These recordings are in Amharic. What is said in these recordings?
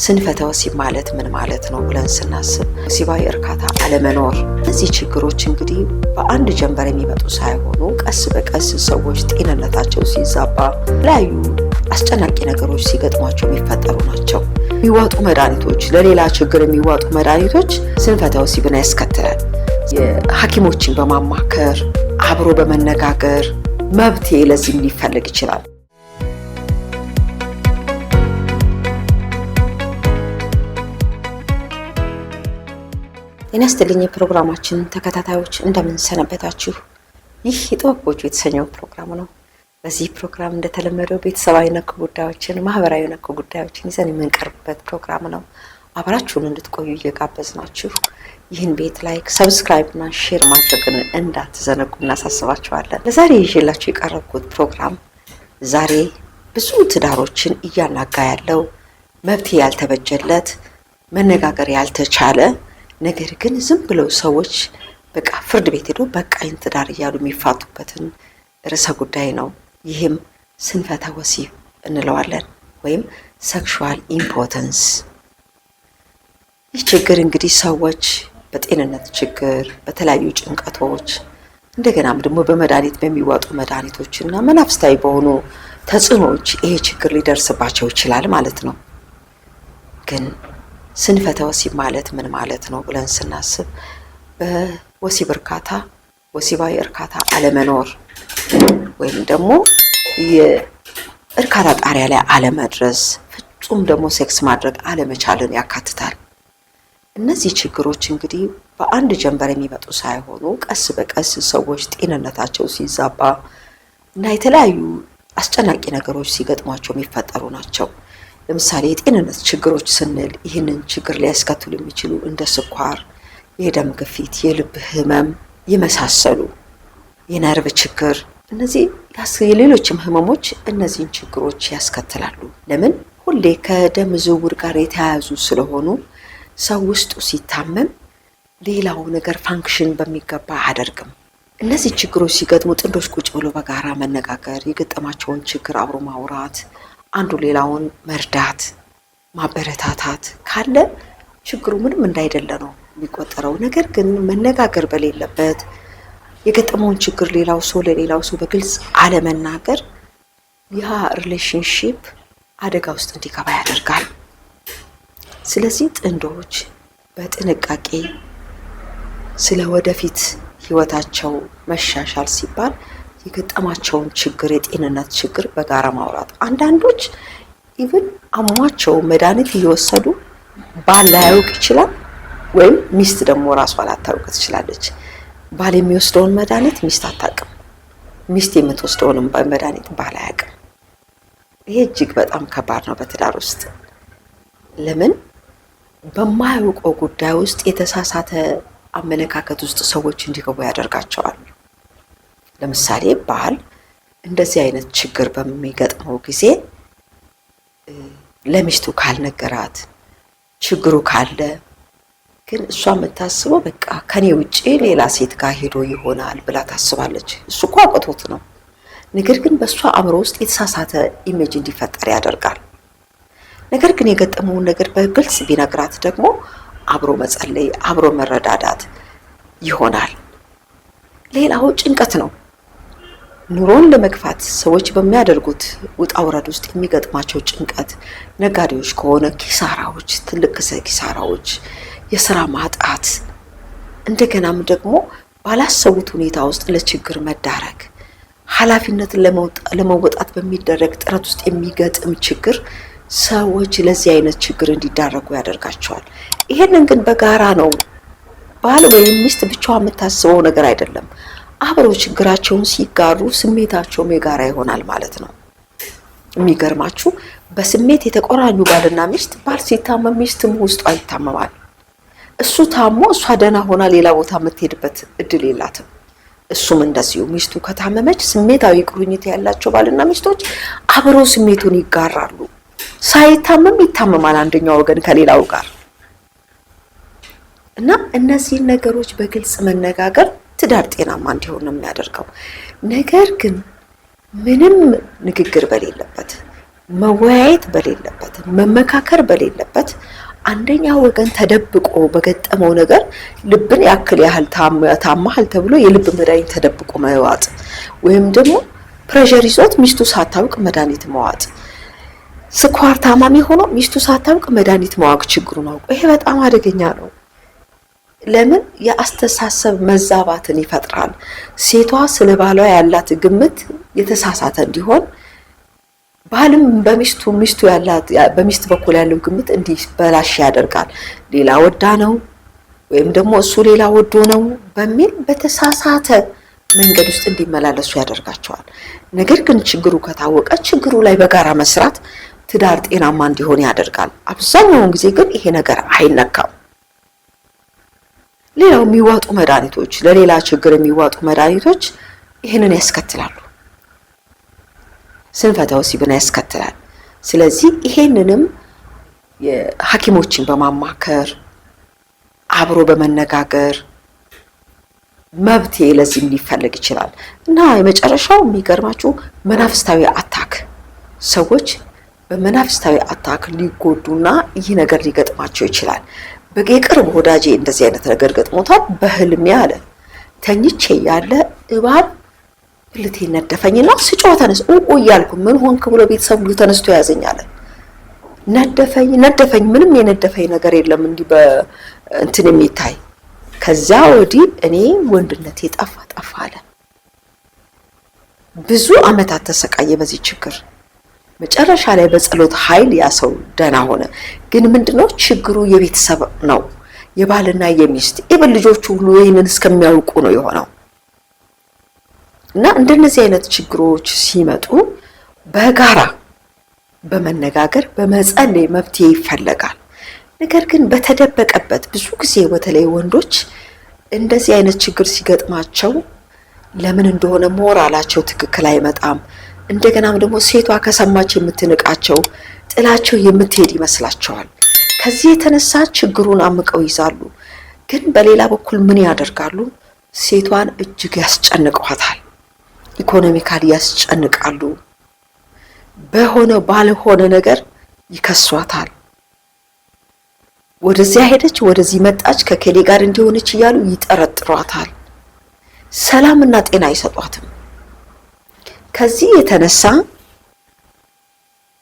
ስንፈተ ወሲብ ማለት ምን ማለት ነው ብለን ስናስብ ወሲባዊ እርካታ አለመኖር። እነዚህ ችግሮች እንግዲህ በአንድ ጀንበር የሚመጡ ሳይሆኑ ቀስ በቀስ ሰዎች ጤንነታቸው ሲዛባ የተለያዩ አስጨናቂ ነገሮች ሲገጥሟቸው የሚፈጠሩ ናቸው። የሚዋጡ መድኃኒቶች፣ ለሌላ ችግር የሚዋጡ መድኃኒቶች ስንፈተ ወሲብን ያስከትላል። ሐኪሞችን በማማከር አብሮ በመነጋገር መብቴ ለዚህም ሊፈልግ ይችላል። ጤና ይስጥልኝ የፕሮግራማችን ተከታታዮች እንደምን ሰነበታችሁ? ይህ የጥበብ ጎጆ የተሰኘው ፕሮግራም ነው። በዚህ ፕሮግራም እንደተለመደው ቤተሰባዊ ነክ ጉዳዮችን፣ ማህበራዊ ነክ ጉዳዮችን ይዘን የምንቀርብበት ፕሮግራም ነው። አብራችሁን እንድትቆዩ እየጋበዝናችሁ ይህን ቤት ላይክ፣ ሰብስክራይብ እና ሼር ማድረግን እንዳትዘነጉ እናሳስባችኋለን። ለዛሬ ይዤላችሁ የቀረብኩት ፕሮግራም ዛሬ ብዙ ትዳሮችን እያናጋ ያለው መብት ያልተበጀለት መነጋገር ያልተቻለ ነገር ግን ዝም ብለው ሰዎች በቃ ፍርድ ቤት ሄዶ በቃኝ ትዳር እያሉ የሚፋቱበትን ርዕሰ ጉዳይ ነው። ይህም ስንፈተ ወሲብ እንለዋለን ወይም ሴክሹዋል ኢምፖተንስ። ይህ ችግር እንግዲህ ሰዎች በጤንነት ችግር፣ በተለያዩ ጭንቀቶች፣ እንደገናም ደግሞ በመድኃኒት በሚዋጡ መድኃኒቶች እና መናፍስታዊ በሆኑ ተጽዕኖዎች ይሄ ችግር ሊደርስባቸው ይችላል ማለት ነው። ግን ስንፈተ ወሲብ ማለት ምን ማለት ነው ብለን ስናስብ በወሲብ እርካታ ወሲባዊ እርካታ አለመኖር ወይም ደግሞ የእርካታ ጣሪያ ላይ አለመድረስ፣ ፍጹም ደግሞ ሴክስ ማድረግ አለመቻልን ያካትታል። እነዚህ ችግሮች እንግዲህ በአንድ ጀንበር የሚመጡ ሳይሆኑ ቀስ በቀስ ሰዎች ጤንነታቸው ሲዛባ እና የተለያዩ አስጨናቂ ነገሮች ሲገጥሟቸው የሚፈጠሩ ናቸው። ለምሳሌ የጤንነት ችግሮች ስንል ይህንን ችግር ሊያስከትሉ የሚችሉ እንደ ስኳር፣ የደም ግፊት፣ የልብ ህመም የመሳሰሉ የነርቭ ችግር፣ እነዚህ የሌሎችም ህመሞች እነዚህን ችግሮች ያስከትላሉ። ለምን? ሁሌ ከደም ዝውውር ጋር የተያያዙ ስለሆኑ ሰው ውስጡ ሲታመም ሌላው ነገር ፋንክሽን በሚገባ አያደርግም። እነዚህ ችግሮች ሲገጥሙ ጥንዶች ቁጭ ብሎ በጋራ መነጋገር፣ የገጠማቸውን ችግር አብሮ ማውራት፣ አንዱ ሌላውን መርዳት፣ ማበረታታት ካለ ችግሩ ምንም እንዳይደለ ነው የሚቆጠረው። ነገር ግን መነጋገር በሌለበት የገጠመውን ችግር ሌላው ሰው ለሌላው ሰው በግልጽ አለመናገር ያ ሪሌሽንሺፕ አደጋ ውስጥ እንዲገባ ያደርጋል። ስለዚህ ጥንዶች በጥንቃቄ ስለ ወደፊት ህይወታቸው መሻሻል ሲባል የገጠማቸውን ችግር፣ የጤንነት ችግር በጋራ ማውራት። አንዳንዶች ኢቭን አሟቸው መድኃኒት እየወሰዱ ባል ላያውቅ ይችላል፣ ወይም ሚስት ደግሞ ራሷ ላታውቅ ትችላለች። ባል የሚወስደውን መድኃኒት ሚስት አታውቅም፣ ሚስት የምትወስደውንም መድኃኒት ባል አያውቅም። ይሄ እጅግ በጣም ከባድ ነው በትዳር ውስጥ። ለምን? በማያውቀው ጉዳይ ውስጥ የተሳሳተ አመለካከት ውስጥ ሰዎች እንዲገቡ ያደርጋቸዋል። ለምሳሌ ባል እንደዚህ አይነት ችግር በሚገጥመው ጊዜ ለሚስቱ ካልነገራት ችግሩ ካለ ግን እሷ የምታስበው በቃ ከኔ ውጪ ሌላ ሴት ጋር ሄዶ ይሆናል ብላ ታስባለች። እሱ እኮ አቅቶት ነው። ነገር ግን በእሷ አእምሮ ውስጥ የተሳሳተ ኢሜጅ እንዲፈጠር ያደርጋል። ነገር ግን የገጠመውን ነገር በግልጽ ቢነግራት ደግሞ አብሮ መጸለይ፣ አብሮ መረዳዳት ይሆናል። ሌላው ጭንቀት ነው። ኑሮን ለመግፋት ሰዎች በሚያደርጉት ውጣ ውረድ ውስጥ የሚገጥማቸው ጭንቀት፣ ነጋዴዎች ከሆነ ኪሳራዎች፣ ትልቅ ኪሳራዎች፣ የስራ ማጣት፣ እንደገናም ደግሞ ባላሰቡት ሁኔታ ውስጥ ለችግር መዳረግ፣ ኃላፊነትን ለመወጣት በሚደረግ ጥረት ውስጥ የሚገጥም ችግር ሰዎች ለዚህ አይነት ችግር እንዲዳረጉ ያደርጋቸዋል። ይሄንን ግን በጋራ ነው። ባል ወይም ሚስት ብቻዋ የምታስበው ነገር አይደለም። አብረው ችግራቸውን ሲጋሩ ስሜታቸውም የጋራ ይሆናል ማለት ነው። የሚገርማችሁ በስሜት የተቆራኙ ባልና ሚስት ባል ሲታመም ሚስትም ውስጧ ይታመማል። እሱ ታሞ እሷ ደህና ሆና ሌላ ቦታ የምትሄድበት እድል የላትም። እሱም እንደዚሁ ሚስቱ ከታመመች ስሜታዊ ቁርኝት ያላቸው ባልና ሚስቶች አብረው ስሜቱን ይጋራሉ። ሳይታመም ይታመማል አንደኛው ወገን ከሌላው ጋር እና እነዚህን ነገሮች በግልጽ መነጋገር ትዳር ጤናማ እንዲሆን ነው የሚያደርገው። ነገር ግን ምንም ንግግር በሌለበት መወያየት በሌለበት መመካከር በሌለበት አንደኛው ወገን ተደብቆ በገጠመው ነገር ልብን ያህል ታማሃል ተብሎ የልብ መድኃኒት ተደብቆ መዋጥ ወይም ደግሞ ፕሬሸር ይዞት ሚስቱ ሳታውቅ መድኃኒት መዋጥ፣ ስኳር ታማሚ ሆኖ ሚስቱ ሳታውቅ መድኃኒት መዋቅ ችግሩን አውቆ ይሄ በጣም አደገኛ ነው። ለምን? የአስተሳሰብ መዛባትን ይፈጥራል። ሴቷ ስለ ባሏ ያላት ግምት የተሳሳተ እንዲሆን ባልም ሚስቱ ያላት በሚስት በኩል ያለው ግምት እንዲበላሽ ያደርጋል። ሌላ ወዳ ነው ወይም ደግሞ እሱ ሌላ ወዶ ነው በሚል በተሳሳተ መንገድ ውስጥ እንዲመላለሱ ያደርጋቸዋል። ነገር ግን ችግሩ ከታወቀ ችግሩ ላይ በጋራ መስራት ትዳር ጤናማ እንዲሆን ያደርጋል። አብዛኛውን ጊዜ ግን ይሄ ነገር አይነካም። ሌላው የሚዋጡ መድኃኒቶች፣ ለሌላ ችግር የሚዋጡ መድኃኒቶች ይሄንን ያስከትላሉ። ስንፈተ ወሲብን ያስከትላል። ስለዚህ ይሄንንም ሐኪሞችን በማማከር አብሮ በመነጋገር መብቴ ለዚህ ሊፈልግ ይችላል። እና የመጨረሻው የሚገርማችሁ መናፍስታዊ አታክ፣ ሰዎች በመናፍስታዊ አታክ ሊጎዱና ይህ ነገር ሊገጥማቸው ይችላል። በቅርብ ወዳጄ እንደዚህ አይነት ነገር ገጥሞታል። በህልሜ አለ ተኝቼ ያለ እባብ ብልቴ ነደፈኝና ስጮህ ተነስ እያልኩ ምን ሆንክ ብሎ ቤተሰብ ሁሉ ተነስቶ ያዘኛል። ነደፈኝ ምንም የነደፈኝ ነገር የለም እንዲህ በእንትን የሚታይ። ከዛ ወዲህ እኔ ወንድነቴ ጠፋ አለ። ብዙ አመታት ተሰቃየ በዚህ ችግር። መጨረሻ ላይ በጸሎት ኃይል ያ ሰው ደህና ሆነ። ግን ምንድነው ችግሩ? የቤተሰብ ነው፣ የባልና የሚስት ኢቭን ልጆቹ ሁሉ ይሄንን እስከሚያውቁ ነው የሆነው። እና እንደነዚህ አይነት ችግሮች ሲመጡ በጋራ በመነጋገር በመጸለይ መፍትሄ ይፈለጋል። ነገር ግን በተደበቀበት ብዙ ጊዜ በተለይ ወንዶች እንደዚህ አይነት ችግር ሲገጥማቸው ለምን እንደሆነ ሞራላቸው ትክክል አይመጣም። እንደገናም ደግሞ ሴቷ ከሰማች የምትንቃቸው ጥላቸው የምትሄድ ይመስላቸዋል። ከዚህ የተነሳ ችግሩን አምቀው ይዛሉ። ግን በሌላ በኩል ምን ያደርጋሉ? ሴቷን እጅግ ያስጨንቋታል። ኢኮኖሚካሊ ያስጨንቃሉ። በሆነ ባልሆነ ነገር ይከሷታል። ወደዚያ ሄደች፣ ወደዚህ መጣች፣ ከከሌ ጋር እንዲሆነች እያሉ ይጠረጥሯታል። ሰላምና ጤና አይሰጧትም። ከዚህ የተነሳ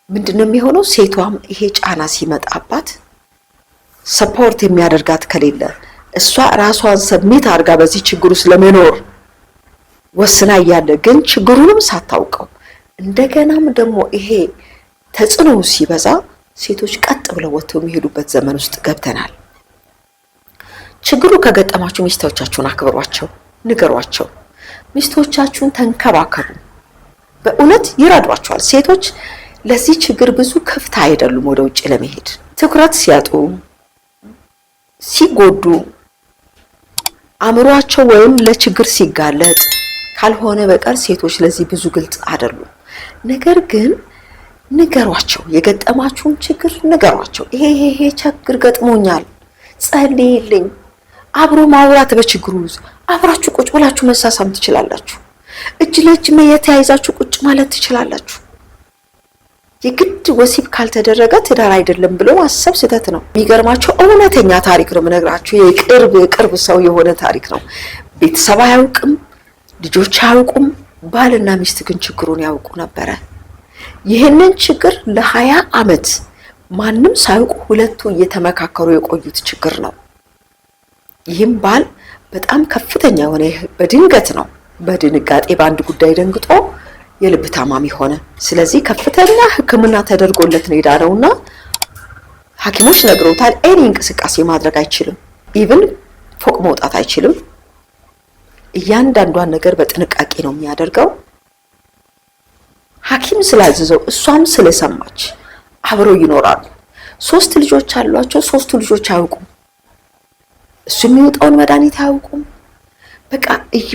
ምንድነው የሚሆነው? ሴቷም ይሄ ጫና ሲመጣባት ሰፖርት የሚያደርጋት ከሌለ እሷ ራሷን ሰብሚት አድርጋ በዚህ ችግር ውስጥ ለመኖር ወስና እያለ ግን ችግሩንም ሳታውቀው እንደገናም ደግሞ ይሄ ተጽዕኖ ሲበዛ ሴቶች ቀጥ ብለው ወጥተው የሚሄዱበት ዘመን ውስጥ ገብተናል። ችግሩ ከገጠማችሁ ሚስቶቻችሁን አክብሯቸው፣ ንገሯቸው። ሚስቶቻችሁን ተንከባከቡ። በእውነት ይረዷቸዋል። ሴቶች ለዚህ ችግር ብዙ ክፍት አይደሉም። ወደ ውጭ ለመሄድ ትኩረት ሲያጡ፣ ሲጎዱ፣ አእምሯቸው ወይም ለችግር ሲጋለጥ ካልሆነ በቀር ሴቶች ለዚህ ብዙ ግልጽ አይደሉም። ነገር ግን ንገሯቸው፣ የገጠማችሁን ችግር ንገሯቸው። ይሄ ችግር ገጥሞኛል፣ ጸልይልኝ። አብሮ ማውራት፣ በችግሩ አብራችሁ ቁጭ ብላችሁ መሳሳም ትችላላችሁ። እጅ ለእጅ የተያይዛችሁ ቁጭ ማለት ትችላላችሁ። የግድ ወሲብ ካልተደረገ ትዳር አይደለም ብሎ ማሰብ ስህተት ነው። የሚገርማቸው እውነተኛ ታሪክ ነው የምነግራችሁ። የቅርብ ሰው የሆነ ታሪክ ነው። ቤተሰብ አያውቅም፣ ልጆች አያውቁም። ባልና ሚስት ግን ችግሩን ያውቁ ነበረ። ይህንን ችግር ለ20 ዓመት ማንም ሳያውቁ ሁለቱ እየተመካከሩ የቆዩት ችግር ነው። ይህም ባል በጣም ከፍተኛ የሆነ በድንገት ነው፣ በድንጋጤ በአንድ ጉዳይ ደንግጦ የልብ ታማሚ ሆነ። ስለዚህ ከፍተኛ ሕክምና ተደርጎለት ነው የዳነውና ሐኪሞች ነግረውታል። ኤኒ እንቅስቃሴ ማድረግ አይችልም። ኢቭን ፎቅ መውጣት አይችልም። እያንዳንዷን ነገር በጥንቃቄ ነው የሚያደርገው። ሐኪም ስላዘዘው እሷም ስለሰማች አብረው ይኖራሉ። 3 ልጆች አሏቸው። 3ቱ ልጆች አያውቁም። እሱ የሚወጣውን መድኃኒት አያውቁም። በቃ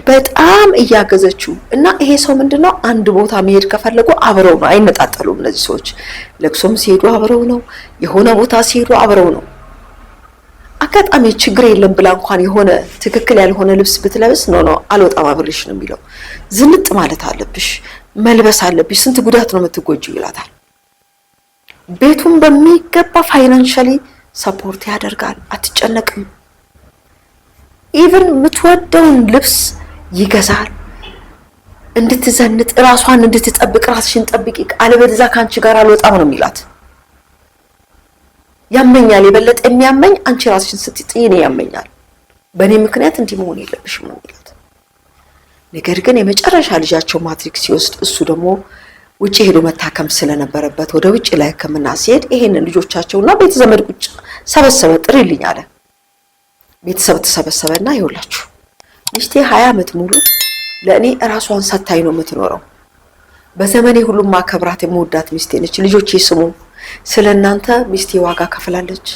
በጣም እያገዘችው እና ይሄ ሰው ምንድነው አንድ ቦታ መሄድ ከፈለጉ አብረው ነው፣ አይነጣጠሉም። እነዚህ ሰዎች ለቅሶም ሲሄዱ አብረው ነው፣ የሆነ ቦታ ሲሄዱ አብረው ነው። አጋጣሚ ችግር የለም ብላ እንኳን የሆነ ትክክል ያልሆነ ልብስ ብትለብስ ነው አልወጣም አብሬሽ ነው የሚለው። ዝንጥ ማለት አለብሽ፣ መልበስ አለብሽ፣ ስንት ጉዳት ነው የምትጎጂው ይላታል። ቤቱን በሚገባ ፋይናንሻሊ ሰፖርት ያደርጋል። አትጨነቅም። ኢቭን የምትወደውን ልብስ ይገዛል። እንድትዘንጥ ራሷን እንድትጠብቅ ራስሽን ጠብቂ አለበለዚያ ካንቺ ጋር አልወጣም ነው የሚላት። ያመኛል፣ የበለጠ የሚያመኝ አንቺ ራስሽን ስትጥይ እኔ ያመኛል፣ በእኔ ምክንያት እንዲህ መሆን የለብሽም ነው የሚላት። ነገር ግን የመጨረሻ ልጃቸው ማትሪክ ሲወስድ እሱ ደግሞ ውጪ ሄዶ መታከም ስለነበረበት ወደ ውጪ ላይ ሕክምና ሲሄድ ይሄንን ልጆቻቸውና ቤተዘመድ ቁጭ ሰበሰበ። ጥሪልኝ አለ። ቤተሰብ ተሰበሰበና ይኸውላችሁ ሚስቴ 20 ዓመት ሙሉ ለእኔ ራሷን ሰታይ ነው የምትኖረው። በዘመኔ ሁሉም ማከብራት የምወዳት ሚስቴ ነች። ልጆቼ ስሙ፣ ስለናንተ ሚስቴ ዋጋ ከፍላለች።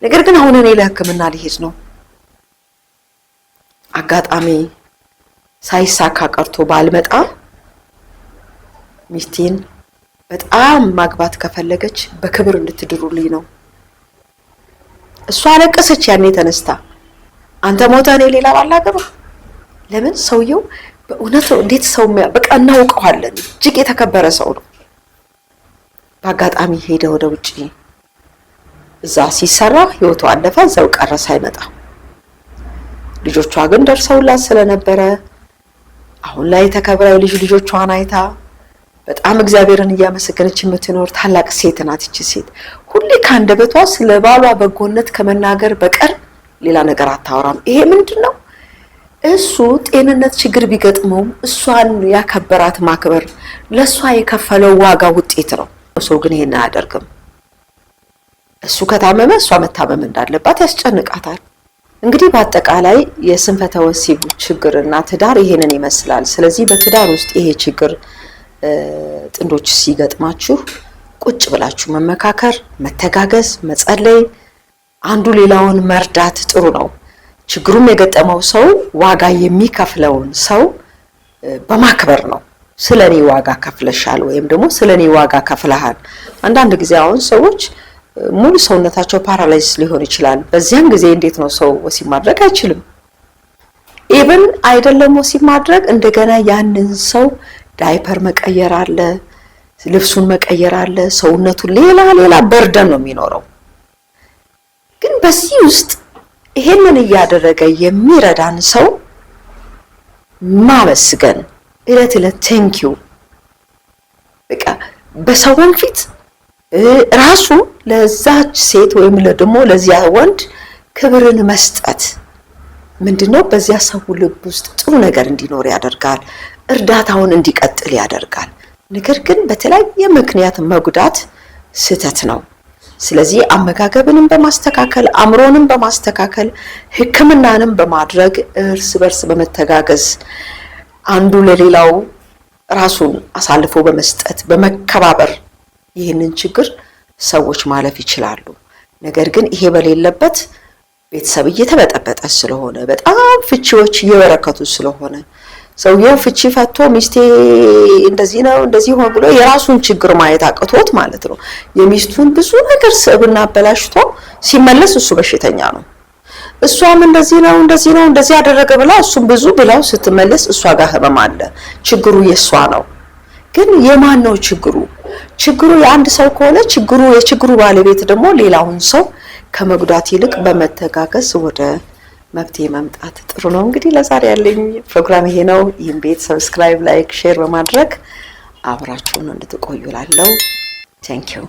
ነገር ግን አሁን እኔ ለሕክምና ልሄድ ነው። አጋጣሚ ሳይሳካ ቀርቶ ባልመጣ ሚስቴን በጣም ማግባት ከፈለገች በክብር እንድትድሩልኝ ነው። እሷ አለቀሰች ያኔ ተነስታ። አንተ ሞተ እኔ ሌላ ባላገባ። ለምን? ሰውየው በእውነት እንዴት ሰው በቃ እናውቀዋለን። እጅግ የተከበረ ሰው ነው። በአጋጣሚ ሄደ ወደ ውጪ። እዛ ሲሰራ ህይወቱ አለፈ፣ እዛው ቀረ ሳይመጣ። ልጆቿ ግን ደርሰውላት ስለነበረ አሁን ላይ ተከብራ ልጆቿን አይታ በጣም እግዚአብሔርን እያመሰገነች የምትኖር ታላቅ ሴት ናት። እቺ ሴት ሁሌ ካንደበቷ ስለ ባሏ በጎነት ከመናገር በቀር ሌላ ነገር አታወራም። ይሄ ምንድነው? እሱ ጤንነት ችግር ቢገጥመው እሷን ያከበራት ማክበር ለሷ የከፈለው ዋጋ ውጤት ነው። ሰው ግን ይሄን አያደርግም። እሱ ከታመመ እሷ መታመም እንዳለባት ያስጨንቃታል። እንግዲህ በአጠቃላይ የስንፈተ ወሲብ ችግርና ትዳር ይሄንን ይመስላል። ስለዚህ በትዳር ውስጥ ይሄ ችግር ጥንዶች ሲገጥማችሁ ቁጭ ብላችሁ መመካከር፣ መተጋገዝ፣ መጸለይ፣ አንዱ ሌላውን መርዳት ጥሩ ነው። ችግሩም የገጠመው ሰው ዋጋ የሚከፍለውን ሰው በማክበር ነው። ስለኔ ዋጋ ከፍለሻል ወይም ደግሞ ስለኔ ዋጋ ከፍለሃል። አንዳንድ ጊዜ አሁን ሰዎች ሙሉ ሰውነታቸው ፓራላይዝ ሊሆን ይችላል። በዚያን ጊዜ እንዴት ነው ሰው ወሲብ ማድረግ አይችልም? ኢቭን አይደለም ወሲብ ማድረግ እንደገና ያንን ሰው ዳይፐር መቀየር አለ፣ ልብሱን መቀየር አለ፣ ሰውነቱን ሌላ በርደን ነው የሚኖረው። ግን በዚህ ውስጥ ይሄንን እያደረገ የሚረዳን ሰው ማመስገን፣ እለት ቴንኪው በቃ በሰውን ፊት ራሱ ለዛች ሴት ወይም ደግሞ ለዚያ ወንድ ክብርን መስጠት ምንድነው? በዚያ ሰው ልብ ውስጥ ጥሩ ነገር እንዲኖር ያደርጋል። እርዳታውን እንዲቀጥል ያደርጋል። ነገር ግን በተለያየ ምክንያት መጉዳት ስህተት ነው። ስለዚህ አመጋገብንም በማስተካከል አእምሮንም በማስተካከል ሕክምናንም በማድረግ እርስ በርስ በመተጋገዝ አንዱ ለሌላው ራሱን አሳልፎ በመስጠት በመከባበር ይህንን ችግር ሰዎች ማለፍ ይችላሉ። ነገር ግን ይሄ በሌለበት ቤተሰብ እየተበጠበጠ ስለሆነ በጣም ፍቺዎች እየበረከቱ ስለሆነ ሰውየው ፍቺ ፈቶ ሚስቴ እንደዚህ ነው እንደዚህ ሆነ ብሎ የራሱን ችግር ማየት አቅቶት ማለት ነው የሚስቱን ብዙ ነገር ስብና አበላሽቶ ሲመለስ እሱ በሽተኛ ነው። እሷም እንደዚህ ነው እንደዚህ ያደረገ ብላ እሱም ብዙ ብላው ስትመለስ እሷ ጋር ህመም አለ። ችግሩ የሷ ነው። ግን የማን ነው ችግሩ? ችግሩ የአንድ ሰው ከሆነ የችግሩ ባለቤት ደግሞ ሌላውን ሰው ከመጉዳት ይልቅ በመተጋገዝ ወደ መፍትሄ መምጣት ጥሩ ነው። እንግዲህ ለዛሬ ያለኝ ፕሮግራም ይሄ ነው። ይህን ቤት ሰብስክራይብ፣ ላይክ፣ ሼር በማድረግ አብራችሁን እንድትቆዩ ላለው ቴንኪው።